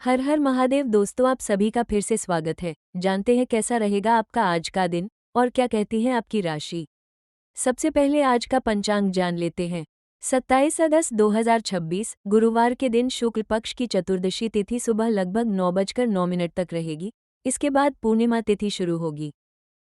हर हर महादेव दोस्तों, आप सभी का फिर से स्वागत है। जानते हैं कैसा रहेगा आपका आज का दिन और क्या कहती है आपकी राशि। सबसे पहले आज का पंचांग जान लेते हैं। 27 अगस्त 2026 गुरुवार के दिन शुक्ल पक्ष की चतुर्दशी तिथि सुबह लगभग 9:09 तक रहेगी। इसके बाद पूर्णिमा तिथि शुरू होगी।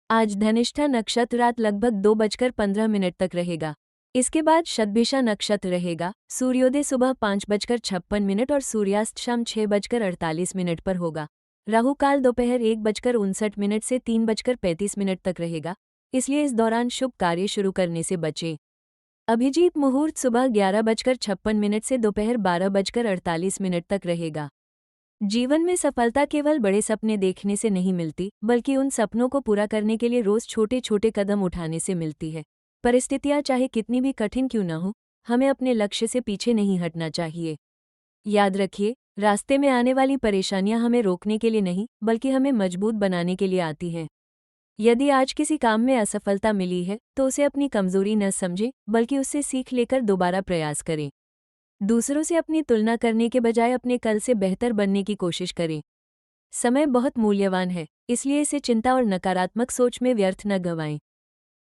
आज धनिष्ठा नक्षत्र रात लगभग 2:15 तक रहेगा। इसके बाद शतभिषा नक्षत्र रहेगा। सूर्योदय सुबह 5:56 और सूर्यास्त शाम 6:48 पर होगा। राहु काल दोपहर 1:59 से 3:35 तक रहेगा, इसलिए इस दौरान शुभ कार्य शुरू करने से बचें। अभिजीत मुहूर्त सुबह 11:56 से दोपहर 12:48 तक रहेगा। जीवन में सफलता केवल बड़े सपने देखने से नहीं मिलती, बल्कि उन सपनों को पूरा करने के लिए रोज छोटे छोटे कदम उठाने से मिलती है। परिस्थितियां चाहे कितनी भी कठिन क्यों न हो, हमें अपने लक्ष्य से पीछे नहीं हटना चाहिए। याद रखिए, रास्ते में आने वाली परेशानियां हमें रोकने के लिए नहीं, बल्कि हमें मजबूत बनाने के लिए आती हैं। यदि आज किसी काम में असफलता मिली है, तो उसे अपनी कमजोरी न समझें, बल्कि उससे सीख लेकर दोबारा प्रयास करें। दूसरों से अपनी तुलना करने के बजाय अपने कल से बेहतर बनने की कोशिश करें। समय बहुत मूल्यवान है, इसलिए इसे चिंता और नकारात्मक सोच में व्यर्थ न गंवाएं।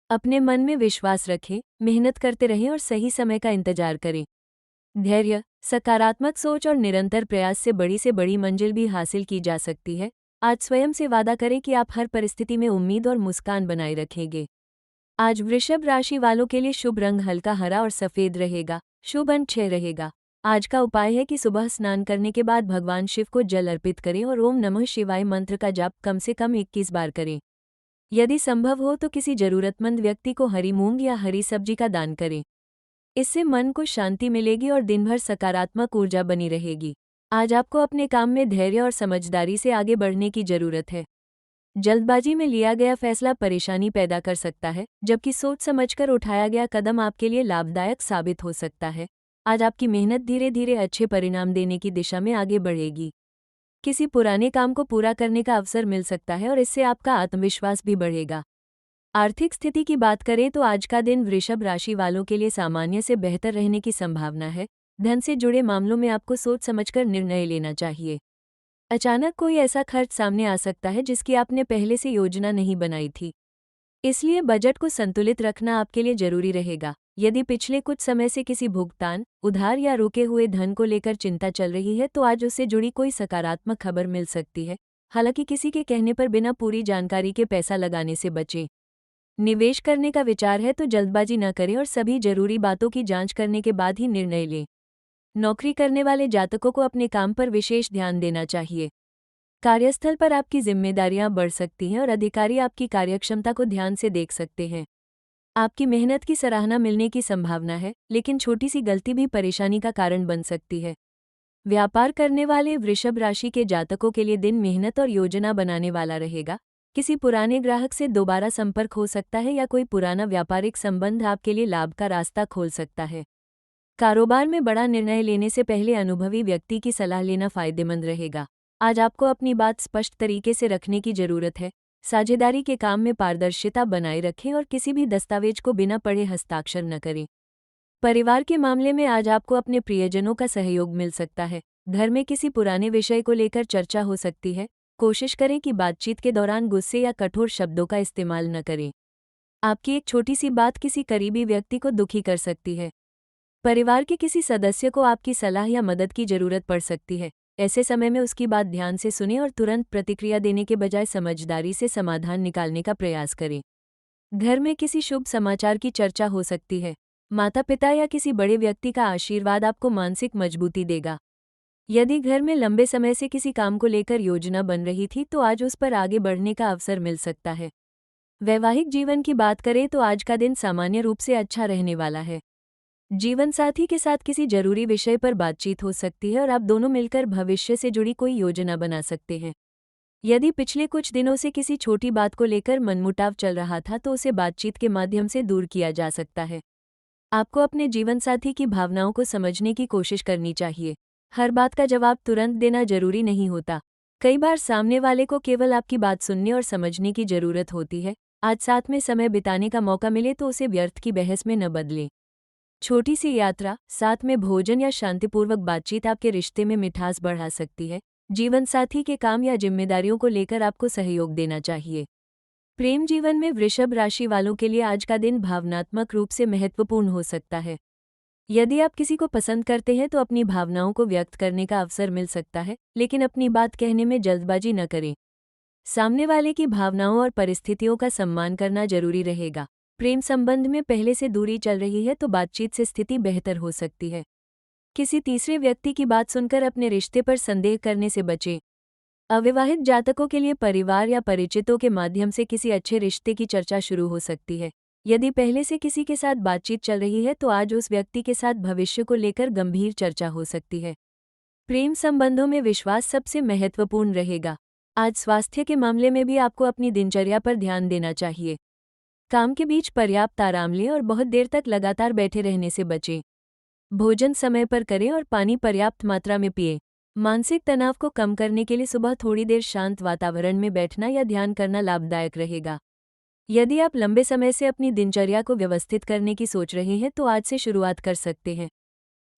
अपने मन में विश्वास रखें, मेहनत करते रहें और सही समय का इंतजार करें। धैर्य, सकारात्मक सोच और निरंतर प्रयास से बड़ी मंजिल भी हासिल की जा सकती है। आज स्वयं से वादा करें कि आप हर परिस्थिति में उम्मीद और मुस्कान बनाए रखेंगे। आज वृषभ राशि वालों के लिए शुभ रंग हल्का हरा और सफेद रहेगा। शुभ अंक 6 रहेगा। आज का उपाय है कि सुबह स्नान करने के बाद भगवान शिव को जल अर्पित करें और ओम नमः शिवाय मंत्र का जाप कम से कम 21 बार करें। यदि संभव हो तो किसी जरूरतमंद व्यक्ति को हरी मूंग या हरी सब्जी का दान करें। इससे मन को शांति मिलेगी और दिन भर सकारात्मक ऊर्जा बनी रहेगी। आज आपको अपने काम में धैर्य और समझदारी से आगे बढ़ने की जरूरत है। जल्दबाजी में लिया गया फैसला परेशानी पैदा कर सकता है, जबकि सोच समझकर उठाया गया कदम आपके लिए लाभदायक साबित हो सकता है। आज आपकी मेहनत धीरे धीरे अच्छे परिणाम देने की दिशा में आगे बढ़ेगी। किसी पुराने काम को पूरा करने का अवसर मिल सकता है और इससे आपका आत्मविश्वास भी बढ़ेगा। आर्थिक स्थिति की बात करें तो आज का दिन वृषभ राशि वालों के लिए सामान्य से बेहतर रहने की संभावना है। धन से जुड़े मामलों में आपको सोच समझकर निर्णय लेना चाहिए। अचानक कोई ऐसा खर्च सामने आ सकता है जिसकी आपने पहले से योजना नहीं बनाई थी, इसलिए बजट को संतुलित रखना आपके लिए जरूरी रहेगा। यदि पिछले कुछ समय से किसी भुगतान, उधार या रुके हुए धन को लेकर चिंता चल रही है, तो आज उससे जुड़ी कोई सकारात्मक खबर मिल सकती है। हालांकि किसी के कहने पर बिना पूरी जानकारी के पैसा लगाने से बचें। निवेश करने का विचार है तो जल्दबाजी न करें और सभी जरूरी बातों की जांच करने के बाद ही निर्णय लें। नौकरी करने वाले जातकों को अपने काम पर विशेष ध्यान देना चाहिए। कार्यस्थल पर आपकी जिम्मेदारियां बढ़ सकती हैं और अधिकारी आपकी कार्यक्षमता को ध्यान से देख सकते हैं। आपकी मेहनत की सराहना मिलने की संभावना है, लेकिन छोटी सी गलती भी परेशानी का कारण बन सकती है। व्यापार करने वाले वृषभ राशि के जातकों के लिए दिन मेहनत और योजना बनाने वाला रहेगा। किसी पुराने ग्राहक से दोबारा संपर्क हो सकता है या कोई पुराना व्यापारिक संबंध आपके लिए लाभ का रास्ता खोल सकता है। कारोबार में बड़ा निर्णय लेने से पहले अनुभवी व्यक्ति की सलाह लेना फायदेमंद रहेगा। आज आपको अपनी बात स्पष्ट तरीके से रखने की जरूरत है। साझेदारी के काम में पारदर्शिता बनाए रखें और किसी भी दस्तावेज को बिना पढ़े हस्ताक्षर न करें। परिवार के मामले में आज आपको अपने प्रियजनों का सहयोग मिल सकता है। घर में किसी पुराने विषय को लेकर चर्चा हो सकती है। कोशिश करें कि बातचीत के दौरान गुस्से या कठोर शब्दों का इस्तेमाल न करें। आपकी एक छोटी सी बात किसी करीबी व्यक्ति को दुखी कर सकती है। परिवार के किसी सदस्य को आपकी सलाह या मदद की जरूरत पड़ सकती है। ऐसे समय में उसकी बात ध्यान से सुनें और तुरंत प्रतिक्रिया देने के बजाय समझदारी से समाधान निकालने का प्रयास करें। घर में किसी शुभ समाचार की चर्चा हो सकती है। माता पिता या किसी बड़े व्यक्ति का आशीर्वाद आपको मानसिक मजबूती देगा। यदि घर में लंबे समय से किसी काम को लेकर योजना बन रही थी, तो आज उस पर आगे बढ़ने का अवसर मिल सकता है। वैवाहिक जीवन की बात करें तो आज का दिन सामान्य रूप से अच्छा रहने वाला है। जीवन साथी के साथ किसी जरूरी विषय पर बातचीत हो सकती है और आप दोनों मिलकर भविष्य से जुड़ी कोई योजना बना सकते हैं। यदि पिछले कुछ दिनों से किसी छोटी बात को लेकर मनमुटाव चल रहा था, तो उसे बातचीत के माध्यम से दूर किया जा सकता है। आपको अपने जीवनसाथी की भावनाओं को समझने की कोशिश करनी चाहिए। हर बात का जवाब तुरंत देना जरूरी नहीं होता। कई बार सामने वाले को केवल आपकी बात सुनने और समझने की जरूरत होती है। आज साथ में समय बिताने का मौका मिले तो उसे व्यर्थ की बहस में न बदलें। छोटी सी यात्रा, साथ में भोजन या शांतिपूर्वक बातचीत आपके रिश्ते में मिठास बढ़ा सकती है। जीवन साथी के काम या जिम्मेदारियों को लेकर आपको सहयोग देना चाहिए। प्रेम जीवन में वृषभ राशि वालों के लिए आज का दिन भावनात्मक रूप से महत्वपूर्ण हो सकता है। यदि आप किसी को पसंद करते हैं तो अपनी भावनाओं को व्यक्त करने का अवसर मिल सकता है, लेकिन अपनी बात कहने में जल्दबाजी न करें। सामने वाले की भावनाओं और परिस्थितियों का सम्मान करना जरूरी रहेगा। प्रेम संबंध में पहले से दूरी चल रही है तो बातचीत से स्थिति बेहतर हो सकती है। किसी तीसरे व्यक्ति की बात सुनकर अपने रिश्ते पर संदेह करने से बचें। अविवाहित जातकों के लिए परिवार या परिचितों के माध्यम से किसी अच्छे रिश्ते की चर्चा शुरू हो सकती है। यदि पहले से किसी के साथ बातचीत चल रही है तो आज उस व्यक्ति के साथ भविष्य को लेकर गंभीर चर्चा हो सकती है। प्रेम संबंधों में विश्वास सबसे महत्वपूर्ण रहेगा। आज स्वास्थ्य के मामले में भी आपको अपनी दिनचर्या पर ध्यान देना चाहिए। काम के बीच पर्याप्त आराम लें और बहुत देर तक लगातार बैठे रहने से बचें। भोजन समय पर करें और पानी पर्याप्त मात्रा में पिएं। मानसिक तनाव को कम करने के लिए सुबह थोड़ी देर शांत वातावरण में बैठना या ध्यान करना लाभदायक रहेगा। यदि आप लंबे समय से अपनी दिनचर्या को व्यवस्थित करने की सोच रहे हैं तो आज से शुरुआत कर सकते हैं।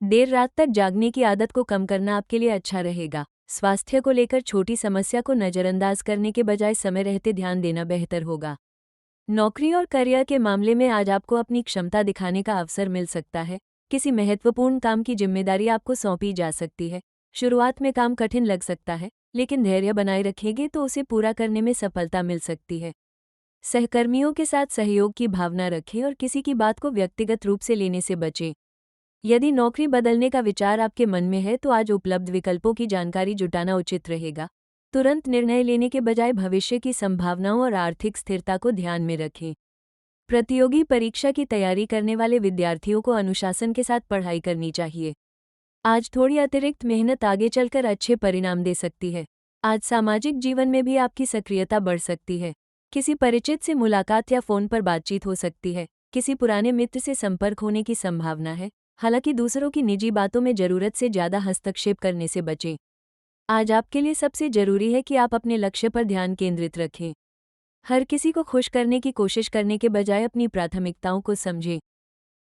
देर रात तक जागने की आदत को कम करना आपके लिए अच्छा रहेगा। स्वास्थ्य को लेकर छोटी समस्या को नज़रअंदाज करने के बजाय समय रहते ध्यान देना बेहतर होगा। नौकरी और करियर के मामले में आज आपको अपनी क्षमता दिखाने का अवसर मिल सकता है। किसी महत्वपूर्ण काम की जिम्मेदारी आपको सौंपी जा सकती है। शुरुआत में काम कठिन लग सकता है, लेकिन धैर्य बनाए रखेंगे तो उसे पूरा करने में सफलता मिल सकती है। सहकर्मियों के साथ सहयोग की भावना रखें और किसी की बात को व्यक्तिगत रूप से लेने से बचें। यदि नौकरी बदलने का विचार आपके मन में है तो आज उपलब्ध विकल्पों की जानकारी जुटाना उचित रहेगा। तुरंत निर्णय लेने के बजाय भविष्य की संभावनाओं और आर्थिक स्थिरता को ध्यान में रखें। प्रतियोगी परीक्षा की तैयारी करने वाले विद्यार्थियों को अनुशासन के साथ पढ़ाई करनी चाहिए। आज थोड़ी अतिरिक्त मेहनत आगे चलकर अच्छे परिणाम दे सकती है। आज सामाजिक जीवन में भी आपकी सक्रियता बढ़ सकती है। किसी परिचित से मुलाकात या फोन पर बातचीत हो सकती है। किसी पुराने मित्र से संपर्क होने की संभावना है। हालांकि दूसरों की निजी बातों में जरूरत से ज्यादा हस्तक्षेप करने से बचें। आज आपके लिए सबसे जरूरी है कि आप अपने लक्ष्य पर ध्यान केंद्रित रखें। हर किसी को खुश करने की कोशिश करने के बजाय अपनी प्राथमिकताओं को समझें।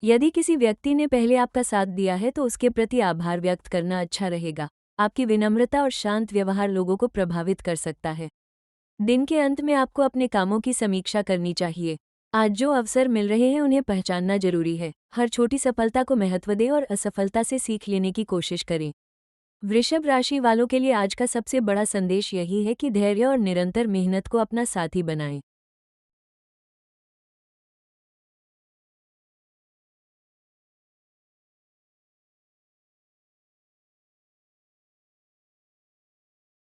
यदि किसी व्यक्ति ने पहले आपका साथ दिया है तो उसके प्रति आभार व्यक्त करना अच्छा रहेगा। आपकी विनम्रता और शांत व्यवहार लोगों को प्रभावित कर सकता है। दिन के अंत में आपको अपने कामों की समीक्षा करनी चाहिए। आज जो अवसर मिल रहे हैं उन्हें पहचानना जरूरी है। हर छोटी सफलता को महत्व दें और असफलता से सीख लेने की कोशिश करें। वृषभ राशि वालों के लिए आज का सबसे बड़ा संदेश यही है कि धैर्य और निरंतर मेहनत को अपना साथी बनाएं।